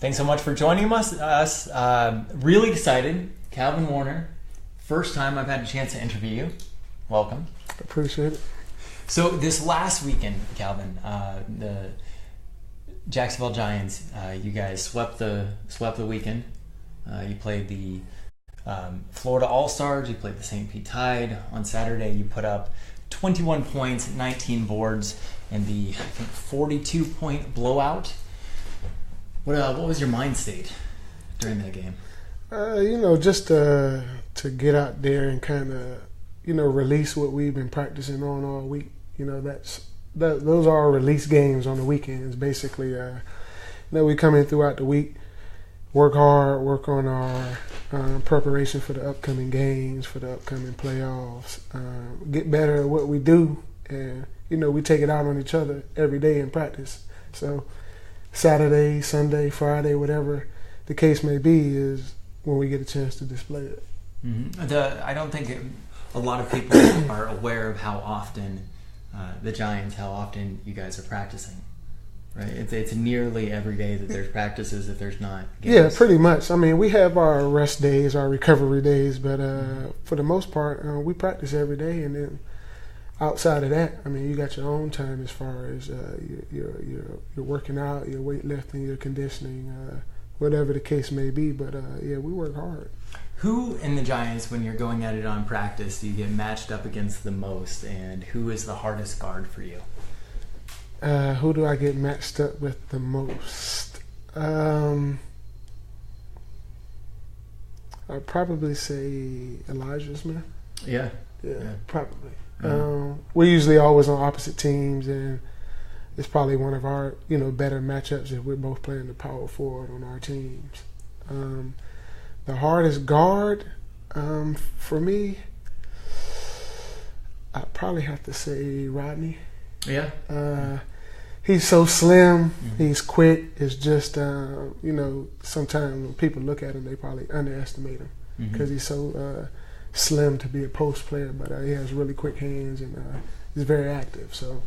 Thanks so much for joining us. Really excited. Calvin Warner, first time I've had a chance to interview you. Welcome. Appreciate it. So this last weekend, Calvin, the Jacksonville Giants, you guys swept the weekend. You played the Florida All-Stars. You played the St. Pete Tide. On Saturday, you put up 21 points, 19 boards, and the, I think, 42-point blowout. What was your mind state during that game? Just to get out there and kind of, release what we've been practicing on all week. Those are our release games on the weekends. Basically, we come in throughout the week, work hard, work on our preparation for the upcoming games, for the upcoming playoffs, get better at what we do, and we take it out on each other every day in practice. So Saturday, Sunday, Friday, whatever the case may be, is when we get a chance to display it. Mm-hmm. I don't think a lot of people are aware of how often the Giants, how often you guys are practicing. Right, it's nearly every day that there's practices if there's not games. Yeah, pretty much. I mean, we have our rest days, our recovery days, but for the most part, we practice every day. And then outside of that, I mean, you got your own time as far as you're working out, your weightlifting, your conditioning, whatever the case may be. But we work hard. Who in the Giants, when you're going at it on practice, do you get matched up against the most, and who is the hardest guard for you? Who do I get matched up with the most? I'd probably say Elijah Smith. Yeah, probably. Mm-hmm. We're usually always on opposite teams, and it's probably one of our better matchups if we're both playing the power forward on our teams. The hardest guard for me, I'd probably have to say Rodney. Yeah. He's so slim. Mm-hmm. He's quick. It's just, sometimes when people look at him, they probably underestimate him because he's so slim to be a post player. But he has really quick hands and he's very active. So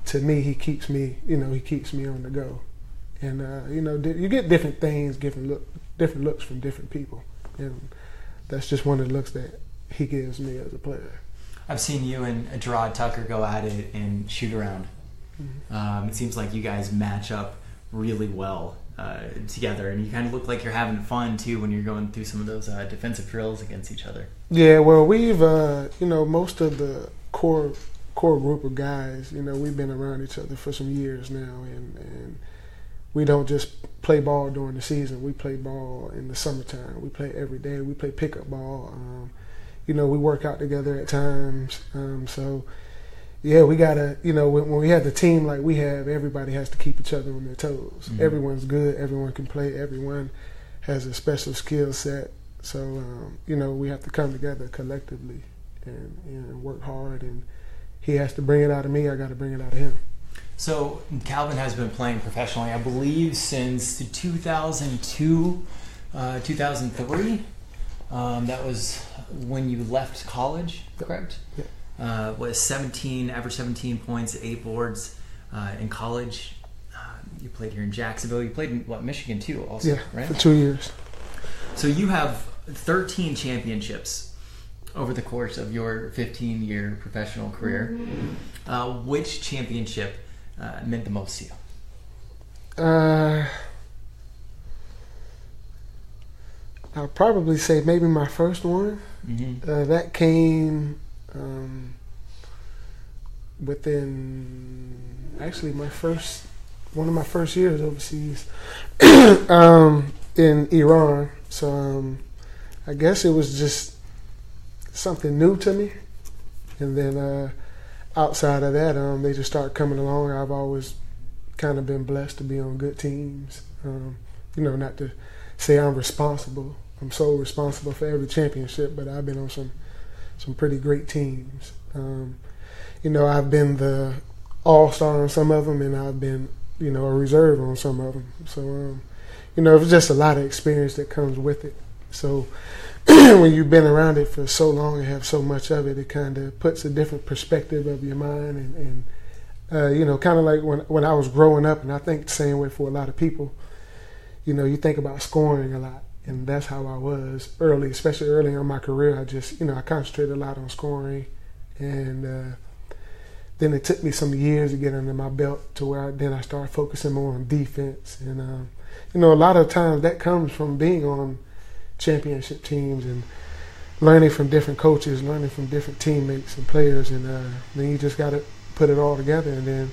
to me, he keeps me on the go. And you get different things, different looks from different people, and that's just one of the looks that he gives me as a player. I've seen you and Gerard Tucker go at it and shoot around. Mm-hmm. It seems like you guys match up really well together, and you kind of look like you're having fun too when you're going through some of those defensive drills against each other. Yeah, well, we've most of the core group of guys, we've been around each other for some years now, and we don't just play ball during the season. We play ball in the summertime. We play every day. We play pickup ball. We work out together at times. We gotta, when we have the team like we have, everybody has to keep each other on their toes. Mm-hmm. Everyone's good. Everyone can play. Everyone has a special skill set. So, we have to come together collectively and work hard. And he has to bring it out of me. I got to bring it out of him. So Calvin has been playing professionally, I believe, since 2002, 2003. That was when you left college, correct? Yeah. Was 17 points, 8 boards in college. You played here in Jacksonville. You played in, Michigan too also, right? For 2 years. So you have 13 championships over the course of your 15-year professional career. Which championship meant the most to you? I'll probably say maybe my first one. Mm-hmm. That came within actually one of my first years overseas in Iran. So I guess it was just something new to me. And then outside of that, they just started coming along. I've always kind of been blessed to be on good teams. Not to say I'm responsible. I'm so responsible for every championship, but I've been on some pretty great teams. I've been the all-star on some of them, and I've been, a reserve on some of them. So, it was just a lot of experience that comes with it. So when you've been around it for so long and have so much of it, it kind of puts a different perspective of your mind and kind of like when I was growing up, and I think the same way for a lot of people, you think about scoring a lot. And that's how I was early, especially early in my career. I just, I concentrated a lot on scoring. And then it took me some years to get under my belt to where then I started focusing more on defense. And, a lot of times that comes from being on championship teams and learning from different coaches, learning from different teammates and players. And then you just got to put it all together, and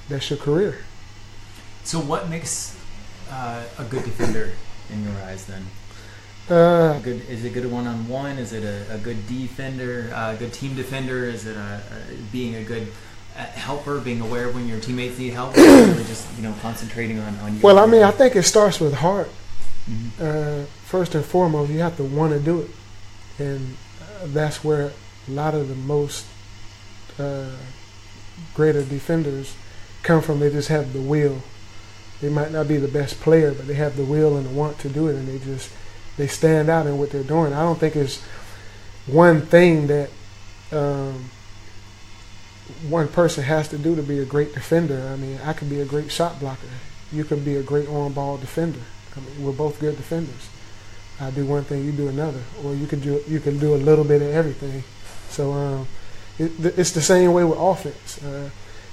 that's your career. So what makes a good defender in your eyes then? Is it good one-on-one? Is it a good defender, a good team defender? Is it being a good helper, being aware of when your teammates need help, or really just concentrating on you? Well, I think it starts with heart. Mm-hmm. First and foremost, you have to want to do it, and that's where a lot of the most greater defenders come from. They just have the will. They might not be the best player, but they have the will and the want to do it, and they stand out in what they're doing. I don't think it's one thing that one person has to do to be a great defender. I could be a great shot blocker. You could be a great on-ball defender. We're both good defenders. I do one thing, you do another, or you can do a little bit of everything. So it's the same way with offense.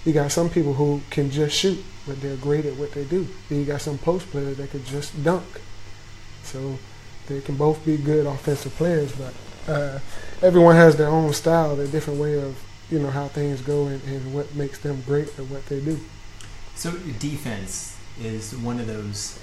You got some people who can just shoot, but they're great at what they do. Then you got some post players that could just dunk. So they can both be good offensive players, but everyone has their own style, their different way of how things go and what makes them great at what they do. So defense is one of those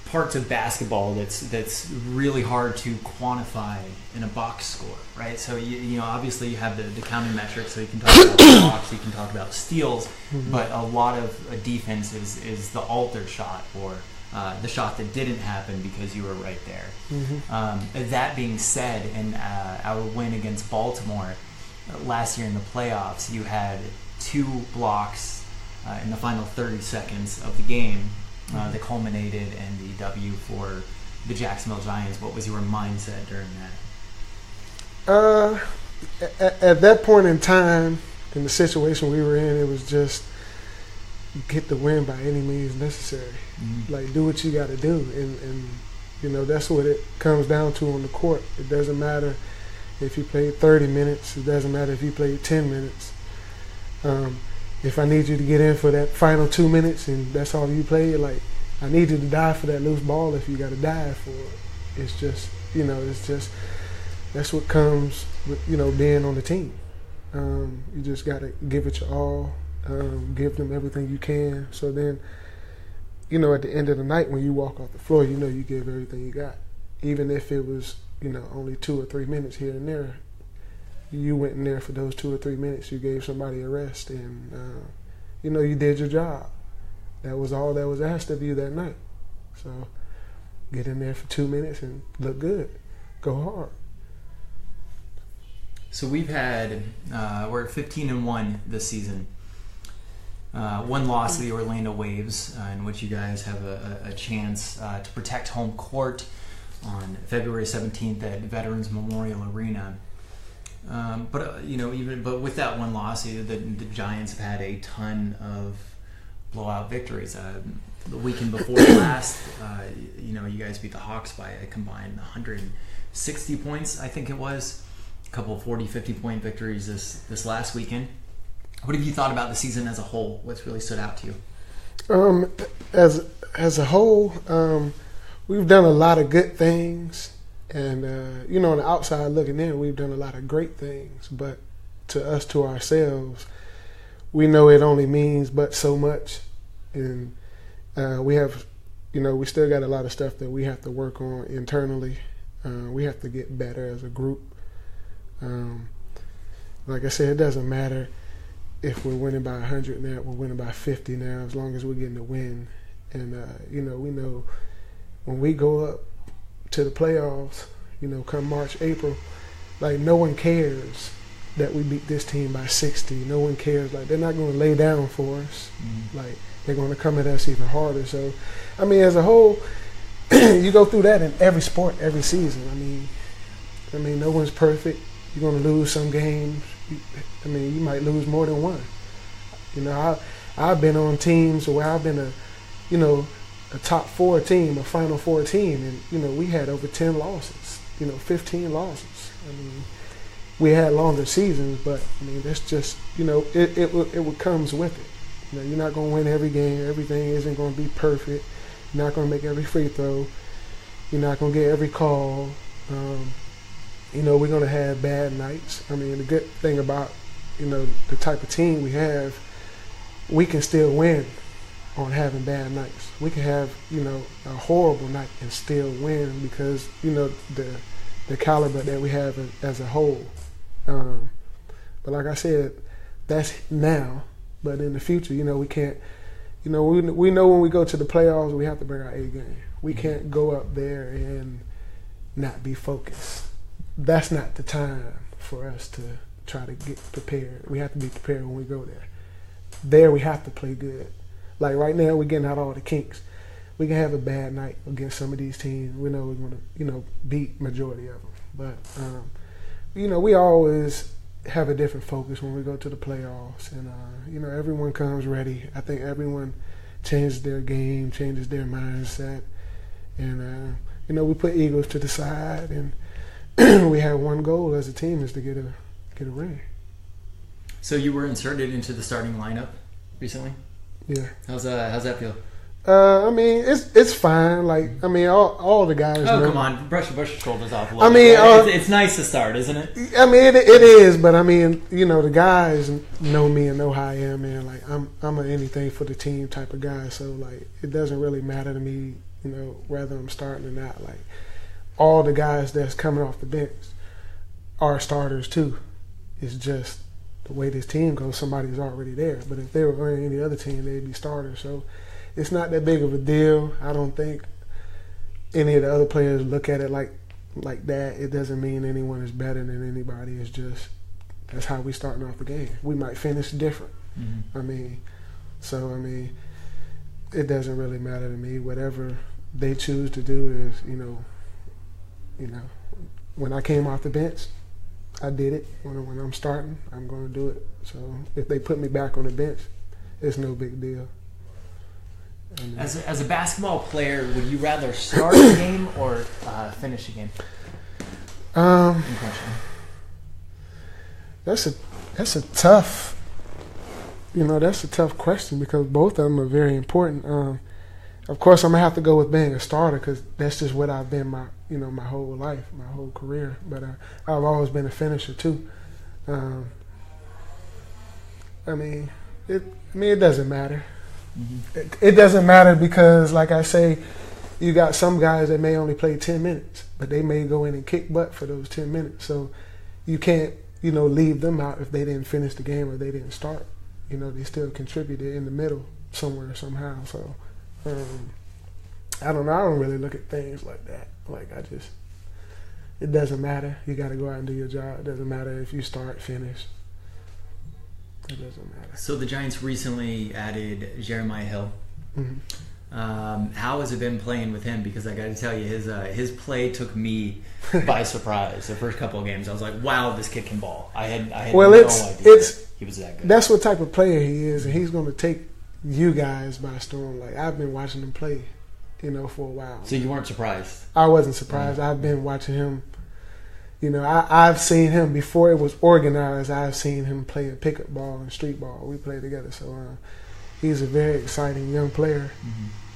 parts of basketball that's really hard to quantify in a box score, right? So obviously you have the counting metrics, so you can talk about blocks, you can talk about steals, but a lot of a defense is the alter shot, or the shot that didn't happen because you were right there. That being said, in our win against Baltimore last year in the playoffs, you had 2 blocks in the final 30 seconds of the game that culminated in the W for the Jacksonville Giants. What was your mindset during that? At that point in time, in the situation we were in, it was just get the win by any means necessary. Like, do what you got to do, and that's what it comes down to on the court. It doesn't matter if you played 30 minutes. It doesn't matter if you played 10 minutes. If I need you to get in for that final 2 minutes and that's all you played, like, I need you to dive for that loose ball if you got to dive for it. It's just, that's what comes with, being on the team. You just got to give it your all, give them everything you can. So then, at the end of the night when you walk off the floor, you give everything you got. Even if it was, only 2 or 3 minutes here and there, you went in there for those 2 or 3 minutes. You gave somebody a rest, and you did your job. That was all that was asked of you that night. So get in there for 2 minutes and look good. Go hard. So we've had we're at 15-1 this season. One loss to the Orlando Waves, in which you guys have a chance to protect home court on February 17th at Veterans Memorial Arena. But with that one loss, the Giants have had a ton of blowout victories. The weekend before last, you guys beat the Hawks by a combined 160 points, I think it was. A couple of 40, 50-point victories this last weekend. What have you thought about the season as a whole? What's really stood out to you? As a whole, we've done a lot of good things. And, on the outside looking in, we've done a lot of great things. But to us, to ourselves, we know it only means but so much. And we have, we still got a lot of stuff that we have to work on internally. We have to get better as a group. Like I said, it doesn't matter if we're winning by 100 now, we're winning by 50 now, as long as we're getting a win. And, we know when we go up to the playoffs, come March, April, like, no one cares that we beat this team by 60. No one cares. Like, they're not going to lay down for us. Like, they're going to come at us even harder. So, as a whole, you go through that in every sport, every season. No one's perfect. You're going to lose some games. You might lose more than one. I've been on teams where I've been a top 4 team, a Final Four team, and we had over 10 losses, 15 losses. I mean, we had longer seasons, but I mean that's just it comes with it. You're not going to win every game. Everything isn't going to be perfect. You're not going to make every free throw. You're not going to get every call. We're going to have bad nights. I mean, the good thing about the type of team we have, we can still win on having bad nights. We can have a horrible night and still win because the caliber that we have as a whole. But like I said, that's now. But in the future, we can't. We know when we go to the playoffs, we have to bring our A game. We can't go up there and not be focused. That's not the time for us to try to get prepared. We have to be prepared when we go there. There we have to play good. Like right now, we're getting out all the kinks. We can have a bad night against some of these teams. We know we're going to, beat majority of them. But, we always have a different focus when we go to the playoffs. And, everyone comes ready. I think everyone changes their game, changes their mindset. And, we put egos to the side. And we have one goal as a team is to get a ring. So you were inserted into the starting lineup recently? Yeah. How's that feel? I mean, it's fine. Like, I mean, all the guys. Oh, know. Come on, brush your shoulders off a little bit. Right? It's nice to start, isn't it? I mean, it is, but I mean, the guys know me and know how I am, man. Like, I'm an anything for the team type of guy. So like, it doesn't really matter to me, whether I'm starting or not. Like, all the guys that's coming off the bench are starters too. It's just the way this team goes, somebody's already there. But if they were on any other team, they'd be starters. So it's not that big of a deal. I don't think any of the other players look at it like that. It doesn't mean anyone is better than anybody. It's just that's how we starting off the game. We might finish different. Mm-hmm. I mean, it doesn't really matter to me. Whatever they choose to do is, when I came off the bench, I did it. When I'm starting, I'm going to do it. So if they put me back on the bench, it's no big deal. As a basketball player, would you rather start a game or finish a game? That's a tough, that's a tough question because both of them are very important. Of course, I'm gonna have to go with being a starter because that's just what I've been my whole life, my whole career. But I've always been a finisher too. It doesn't matter. Mm-hmm. It doesn't matter because, like I say, you got some guys that may only play 10 minutes, but they may go in and kick butt for those 10 minutes. So you can't, leave them out if they didn't finish the game or they didn't start. They still contributed in the middle somewhere, somehow. So I don't know. I don't really look at things like that. Like, it doesn't matter. You got to go out and do your job. It doesn't matter if you start, finish. It doesn't matter. So the Giants recently added Jeremiah Hill. Mm-hmm. How has it been playing with him? Because I got to tell you, his play took me by surprise. The first couple of games, I was like, "Wow, this kid can ball." I had no idea he was that good. That's what type of player he is, and he's going to take you guys by storm. Like, I've been watching him play, for a while. So you weren't surprised? I wasn't surprised. I've been watching him. I've seen him before it was organized. I've seen him playing pickup ball and street ball. We play together, so he's a very exciting young player.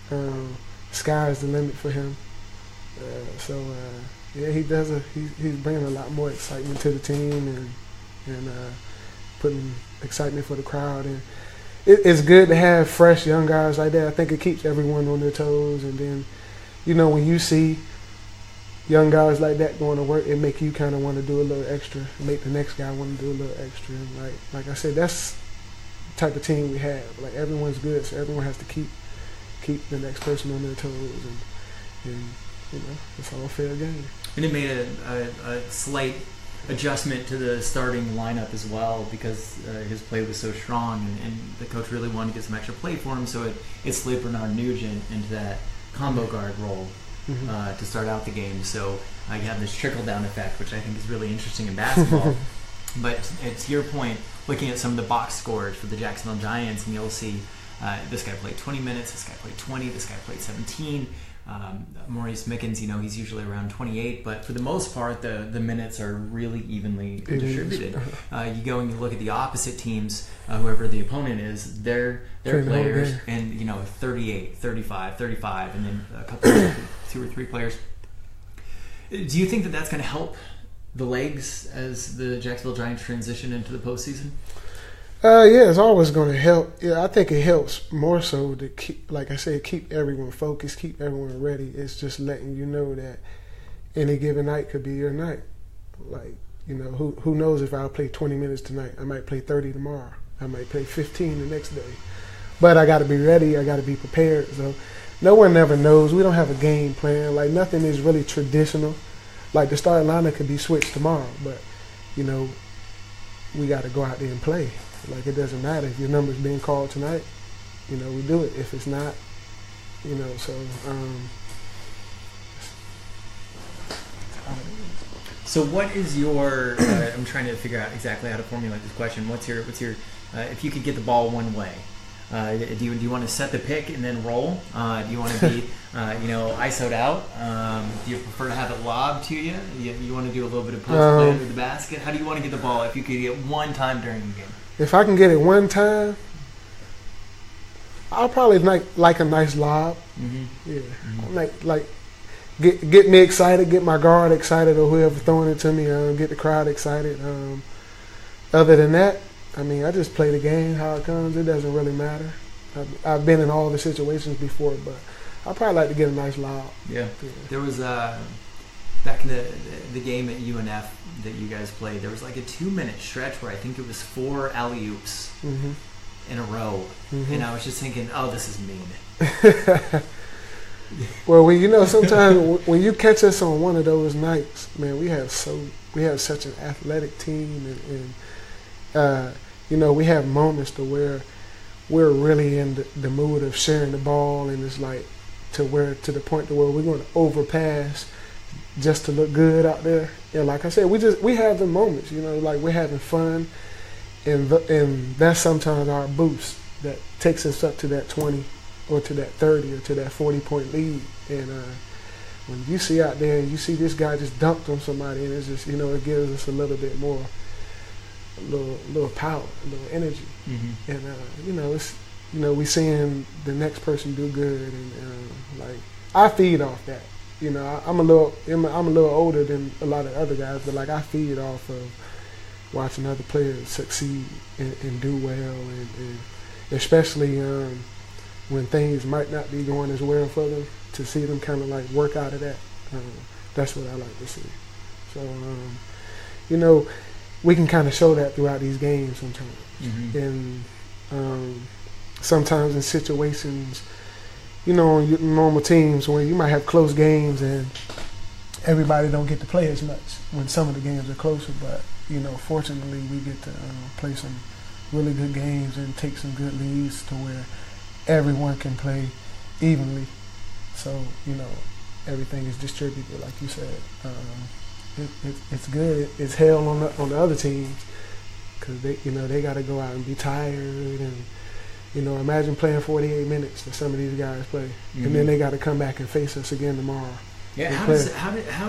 Mm-hmm. Sky's the limit for him. He does. He's bringing a lot more excitement to the team and putting excitement for the crowd. And it's good to have fresh young guys like that. I think it keeps everyone on their toes. And then, when you see young guys like that going to work, it make you kind of want to do a little extra, make the next guy want to do a little extra. And like I said, that's the type of team we have. Like, everyone's good, so everyone has to keep the next person on their toes, and it's all fair game. And it made a slight adjustment to the starting lineup as well because his play was so strong, and the coach really wanted to get some extra play for him, so it slid Bernard Nugent into that combo guard role. Mm-hmm. To start out the game. So you have this trickle-down effect, which I think is really interesting in basketball. But to your point, looking at some of the box scores for the Jacksonville Giants, and you'll see This guy played 20 minutes. This guy played 20. This guy played 17. Maurice Mickens, he's usually around 28, but for the most part, the minutes are really evenly distributed. You go and you look at the opposite teams, whoever the opponent is, their players, and 38, 35, 35, and then a couple of 2 or 3 players. Do you think that that's going to help the legs as the Jacksonville Giants transition into the postseason? Yeah, it's always going to help. Yeah, I think it helps more so to keep, like I said, keep everyone focused, keep everyone ready. It's just letting you know that any given night could be your night. Like, who knows if I'll play 20 minutes tonight? I might play 30 tomorrow. I might play 15 the next day. But I got to be ready. I got to be prepared. So no one ever knows. We don't have a game plan. Like, nothing is really traditional. Like, the starting lineup could be switched tomorrow, but we got to go out there and play. Like, it doesn't matter if your number's being called tonight. We do it. If it's not, so. So what is your? I'm trying to figure out exactly how to formulate this question. What's your? If you could get the ball one way, do you want to set the pick and then roll? Do you want to be, ISO'd out? Do you prefer to have it lobbed to you? You want to do a little bit of post play under the basket? How do you want to get the ball if you could get one time during the game? If I can get it one time, I'll probably like a nice lob. Mm-hmm. Yeah, mm-hmm. like get me excited, get my guard excited, or whoever throwing it to me, get the crowd excited. Other than that, I just play the game how it comes. It doesn't really matter. I've been in all the situations before, but I probably like to get a nice lob. Yeah. There was back in the game at UNF that you guys played, there was like a 2-minute stretch where I think it was 4 alley-oops in a row, and I was just thinking, oh, this is mean. Well, sometimes when you catch us on one of those nights, man, we have such an athletic team, and we have moments to where we're really in the mood of sharing the ball, and it's like to the point to where we're going to overpass just to look good out there. And like I said, we have the moments, like we're having fun, and that's sometimes our boost that takes us up to that 20 or to that 30 or to that 40-point lead. And when you see out there and you see this guy just dunked on somebody, and it's just, it gives us a little bit more, a little power, a little energy. Mm-hmm. And it's, we seeing the next person do good, and like I feed off that. I'm a little older than a lot of other guys, but like I feed off of watching other players succeed and do well, and especially when things might not be going as well for them, to see them kind of like work out of that. That's what I like to see. So, we can kind of show that throughout these games sometimes. Mm-hmm. And sometimes in situations, on normal teams where you might have close games and everybody don't get to play as much when some of the games are closer. But, fortunately we get to play some really good games and take some good leads to where everyone can play evenly. So, everything is distributed, like you said. It's good. It's hell on the other teams, because they got to go out and be tired, and imagine playing 48 minutes that some of these guys play, and then they got to come back and face us again tomorrow. Yeah, how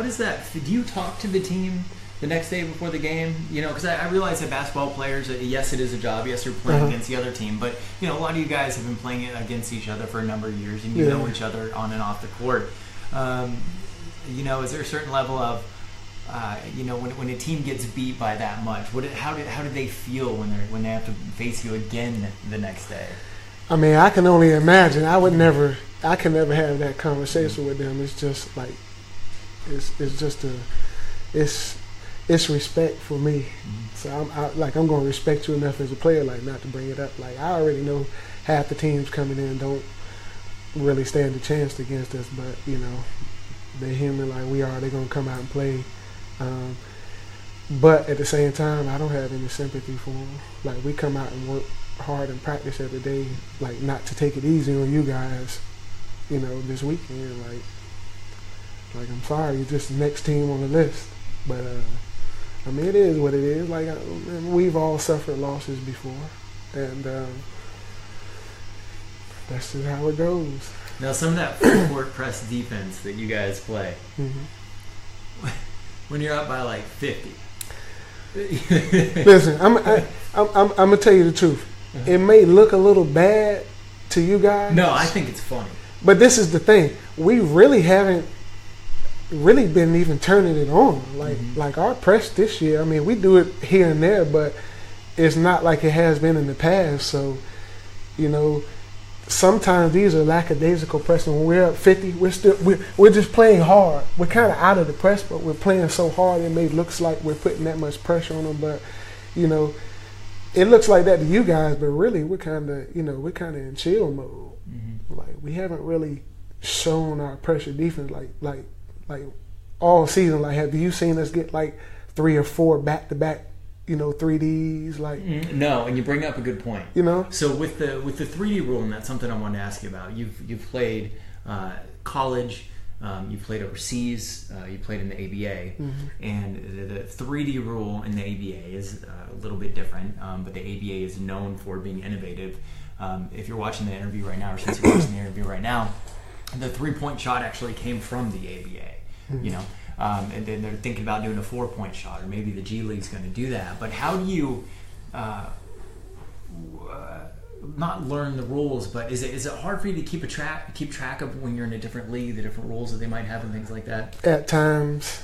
does that? Do you talk to the team the next day before the game? Because I realize that basketball players, yes, it is a job. Yes, they're playing against the other team, but a lot of you guys have been playing it against each other for a number of years, and you know each other on and off the court. Is there a certain level of when a team gets beat by that much, how do they feel when they have to face you again the next day? I can only imagine. I can never have that conversation with them. It's just like, it's respect for me. Mm-hmm. So I'm going to respect you enough as a player, like not to bring it up. Like, I already know half the teams coming in don't really stand a chance against us, but they're human like we are. They're going to come out and play. But at the same time, I don't have any sympathy for them. Like, we come out and work hard and practice every day, like not to take it easy on you guys, this weekend. Like I'm sorry, you're just the next team on the list. But it is what it is. Like, we've all suffered losses before, and That's just how it goes. Now, some of that full court press defense that you guys play, when you're up by like 50. Listen, I'm gonna tell you the truth. It may look a little bad to you guys. No, I think it's funny. But this is the thing. We really haven't really been even turning it on. Like our press this year, I mean, we do it here and there, but it's not like it has been in the past. So, you know, sometimes these are lackadaisical pressing. When we're up 50, we're just playing hard. We're kind of out of the press, but we're playing so hard it may looks like we're putting that much pressure on them. But, you know, it looks like that to you guys, but really we're kind of in chill mode. Like we haven't really shown our pressure defense like all season. Like, have you seen us get like 3 or 4 back-to-back, 3Ds? Like no, and you bring up a good point. So with the 3D rule, and that's something I wanted to ask you about. You've played college, you've played overseas, you played in the ABA, and the 3D rule in the ABA is a little bit different, but the ABA is known for being innovative. If you're watching the interview right now, or since you're watching the interview right now, the 3-point shot actually came from the ABA, and then they're thinking about doing a 4-point shot, or maybe the G League's going to do that. But how do you not learn the rules? But is it hard for you to keep track of when you're in a different league, the different rules that they might have and things like that? At times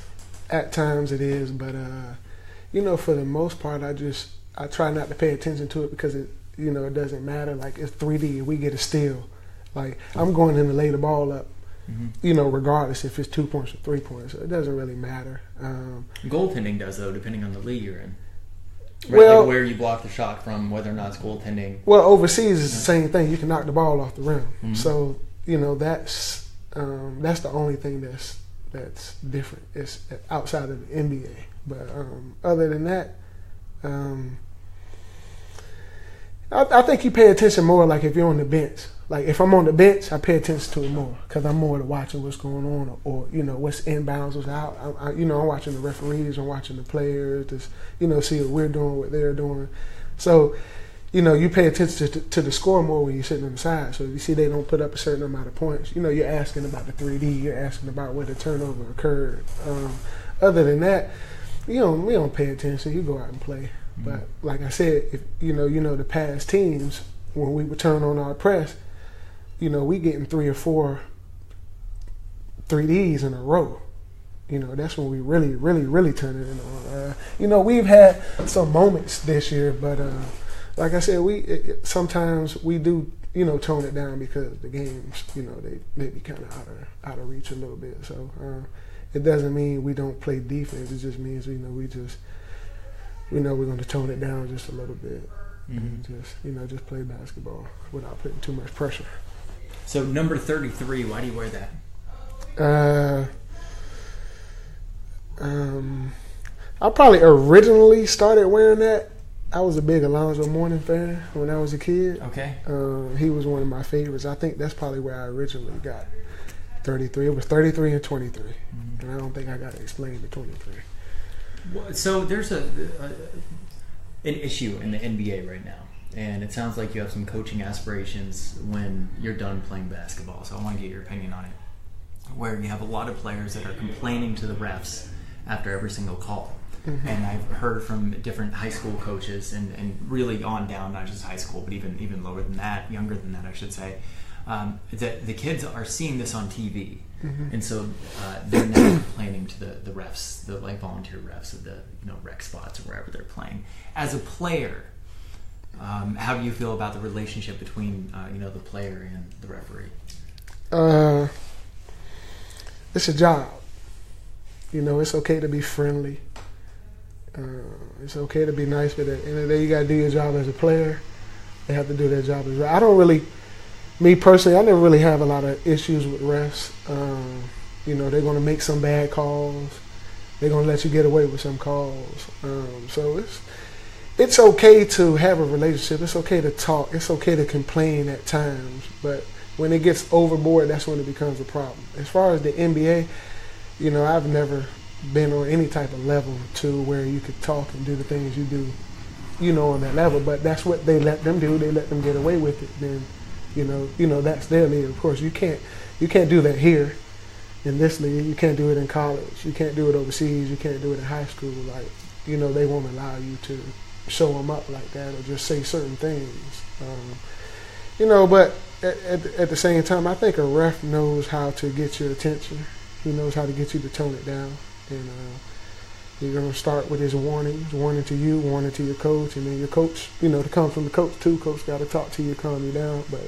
it is, but for the most part, I try not to pay attention to it because it doesn't matter. Like, it's 3D, we get a steal. Like, I'm going in to lay the ball up, regardless if it's 2 points or 3 points. So it doesn't really matter. Goaltending does, though, depending on the league you're in. Right? Well, like where you block the shot from, whether or not it's goaltending. Well, overseas is the same thing. You can knock the ball off the rim. So, that's the only thing that's different. It's outside of the NBA. But other than that, I think you pay attention more, like if you're on the bench. Like if I'm on the bench, I pay attention to it more because I'm more to watching what's going on or what's inbounds, what's out. I'm watching the referees, I'm watching the players, just see what we're doing, what they're doing. So, you pay attention to the score more when you're sitting on the side. So if you see they don't put up a certain amount of points, you're asking about the 3D, you're asking about where the turnover occurred. Other than that, we don't pay attention. You go out and play. But like I said, if the past teams, when we would turn on our press, we getting 3 or 4 3Ds in a row. That's when we really, really, really turn it on. We've had some moments this year, but like I said, sometimes we do tone it down because the games, they may be kind of out of reach a little bit. So it doesn't mean we don't play defense. It just means we're going to tone it down just a little bit and just play basketball without putting too much pressure. So number 33, why do you wear that? I probably originally started wearing that. I was a big Alonzo Mourning fan when I was a kid. Okay. He was one of my favorites. I think that's probably where I originally got 33. It was 33 and 23. And I don't think I got to explain the 23. So there's an issue in the NBA right now, and it sounds like you have some coaching aspirations when you're done playing basketball. So I want to get your opinion on it. Where you have a lot of players that are complaining to the refs after every single call. And I've heard from different high school coaches and really on down, not just high school, but even lower than that, younger than that, I should say, that the kids are seeing this on TV. And so they're now complaining to the refs, the volunteer refs of the rec spots or wherever they're playing. As a player, how do you feel about the relationship between the player and the referee? It's a job. It's okay to be friendly. It's okay to be nice, but at the end of the day, you got to do your job as a player. They have to do their job as well. Me personally, I never really have a lot of issues with refs. They're going to make some bad calls. They're going to let you get away with some calls. So it's okay to have a relationship. It's okay to talk. It's okay to complain at times. But when it gets overboard, that's when it becomes a problem. As far as the NBA, I've never been on any type of level to where you could talk and do the things you do, on that level. But that's what they let them do. They let them get away with it. Then That's their league. Of course, you can't do that here in this league. You can't do it in college. You can't do it overseas. You can't do it in high school. Like, they won't allow you to show them up like that or just say certain things. But at the same time, I think a ref knows how to get your attention. He knows how to get you to tone it down. And you're going to start with his warning to you, warning to your coach, and then your coach, to come from the coach too. Coach got to talk to you, calm you down. But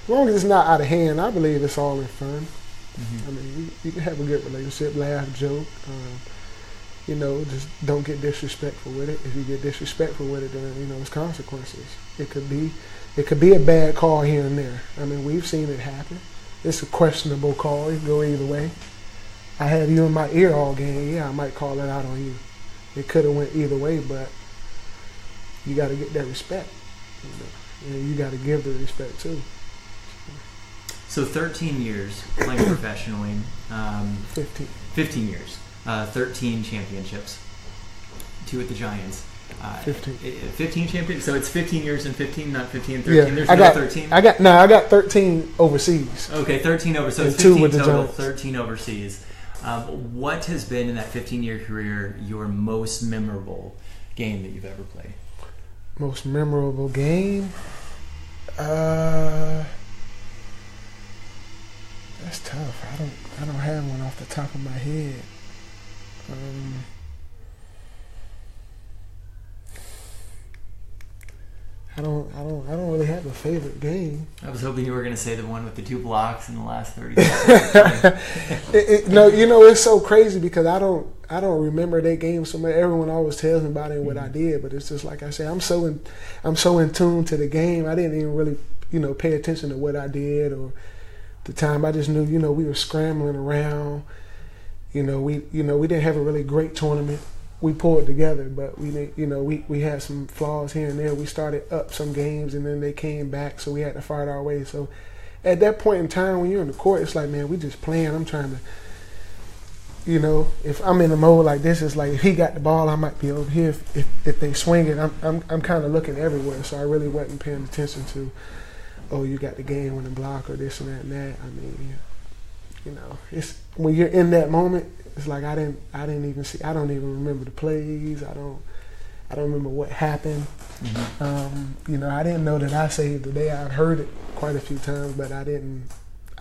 as long as it's not out of hand, I believe it's all in fun. Mm-hmm. I mean, you can have a good relationship, laugh, joke. Just don't get disrespectful with it. If you get disrespectful with it, then it's consequences. It could be a bad call here and there. I mean, we've seen it happen. It's a questionable call. It can go either way. I have you in my ear all game. Yeah, I might call it out on you. It could have went either way, but you got to get that respect. And you got to give the respect too. So 13 years playing professionally. 15. 15 years. 13 championships. 2 with the Giants. 15. 15 championships. So it's 15 years and 15, not 15 and 13. Yeah, There's 13? I got 13 overseas. Okay, 13 overseas. So it's 2 15 with the total, Giants. 13 overseas. What has been in that 15-year career your most memorable game that you've ever played? Most memorable game? That's tough. I don't have one off the top of my head. I don't really have a favorite game. I was hoping you were going to say the one with the 2 blocks in the last 30 seconds. It's so crazy because I don't remember that game so much. Everyone always tells me about it and what I did, but it's just like I say, I'm so in tune to the game. I didn't even really pay attention to what I did or the time. I just knew we were scrambling around. We didn't have a really great tournament. We pulled together, but we had some flaws here and there. We started up some games, and then they came back, so we had to fight our way. So at that point in time, when you're in the court, it's like, man, we just playing. I'm trying to, if I'm in a mode like this, it's like if he got the ball, I might be over here. If they swing it, I'm kind of looking everywhere. So I really wasn't paying attention to, oh, you got the game winning block or this and that and that. I mean, it's when you're in that moment. It's like I didn't even see. I don't even remember the plays. I don't remember what happened. Mm-hmm. I didn't know that I saved the day. I heard it quite a few times, but I didn't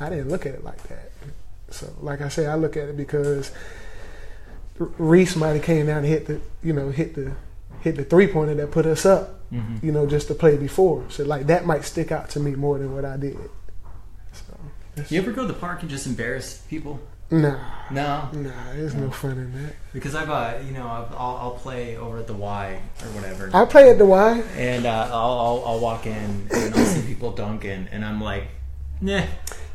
look at it like that. So, like I say, I look at it because Reese might have came down and hit the 3-pointer that put us up. Mm-hmm. Just to play before. So, like that might stick out to me more than what I did. So, you ever go to the park and just embarrass people? No, there's no fun in that. Because I'll play over at the Y or whatever. I play at the Y, and I'll walk in and I'll see people dunking, and I'm like, nah.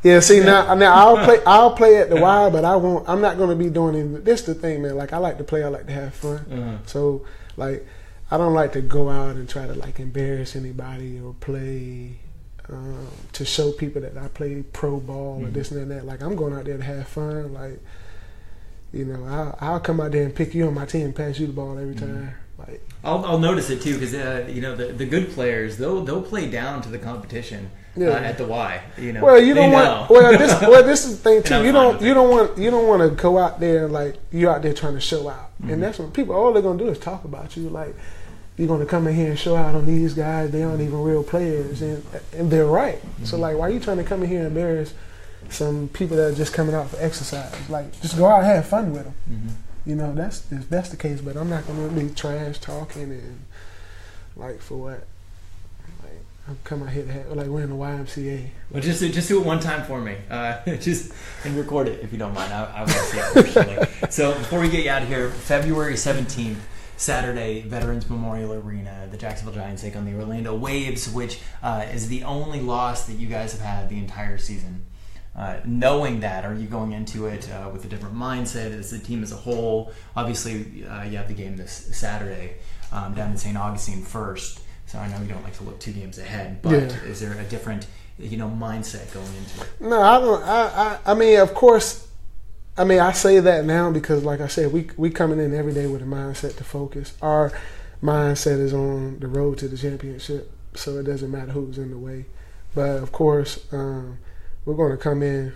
Yeah, see now I'll play at the Y, but I'm not going to be doing it. This the thing, man. Like I like to play, I like to have fun. Uh-huh. So like I don't like to go out and try to like embarrass anybody or play. To show people that I play pro ball or this and that. Like I'm going out there to have fun. Like, I'll come out there and pick you on my team and pass you the ball every time. Like I'll notice it too because the good players they'll play down to the competition at the Y. Well, you don't want. Well, this is the thing too. You don't want to go out there like you're out there trying to show out, and that's when people all they're gonna do is talk about you like. You're going to come in here and show out on these guys. They aren't even real players, and they're right. Mm-hmm. So, like, why are you trying to come in here and embarrass some people that are just coming out for exercise? Like, just go out and have fun with them. Mm-hmm. That's the case. But I'm not going to be trash talking and, like, for what? Like, I'm coming out here to have, like, we're in the YMCA. Well, just do it one time for me. Just and record it if you don't mind. I want to see it personally. So, before we get you out of here, February 17th, Saturday, Veterans Memorial Arena, the Jacksonville Giants take on the Orlando Waves, which is the only loss that you guys have had the entire season. Knowing that, are you going into it with a different mindset as the team as a whole? Obviously, you have the game this Saturday down in St. Augustine first, so I know you don't like to look 2 games ahead, but is there a different mindset going into it? No, I don't. I mean, of course. I mean, I say that now because, like I said, we coming in every day with a mindset to focus. Our mindset is on the road to the championship, so it doesn't matter who's in the way. But of course, we're going to come in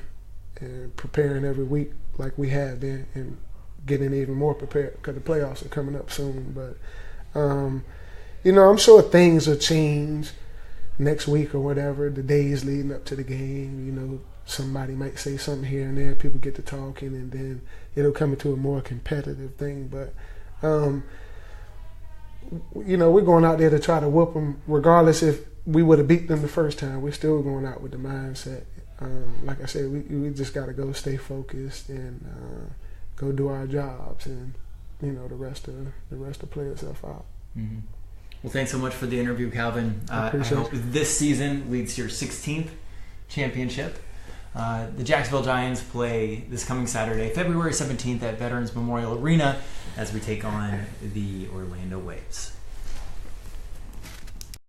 and preparing every week like we have been, and getting even more prepared because the playoffs are coming up soon. But I'm sure things will change next week or whatever, the days leading up to the game. Somebody might say something here and there, people get to talking, and then it'll come into a more competitive thing. But we're going out there to try to whoop them, regardless if we would have beat them the first time. We're still going out with the mindset. Like I said, we just got to go stay focused and go do our jobs, and the rest will play itself out. Mm-hmm. Well, thanks so much for the interview, Calvin. I hope this season leads to your 16th championship. The Jacksonville Giants play this coming Saturday, February 17th at Veterans Memorial Arena as we take on the Orlando Waves.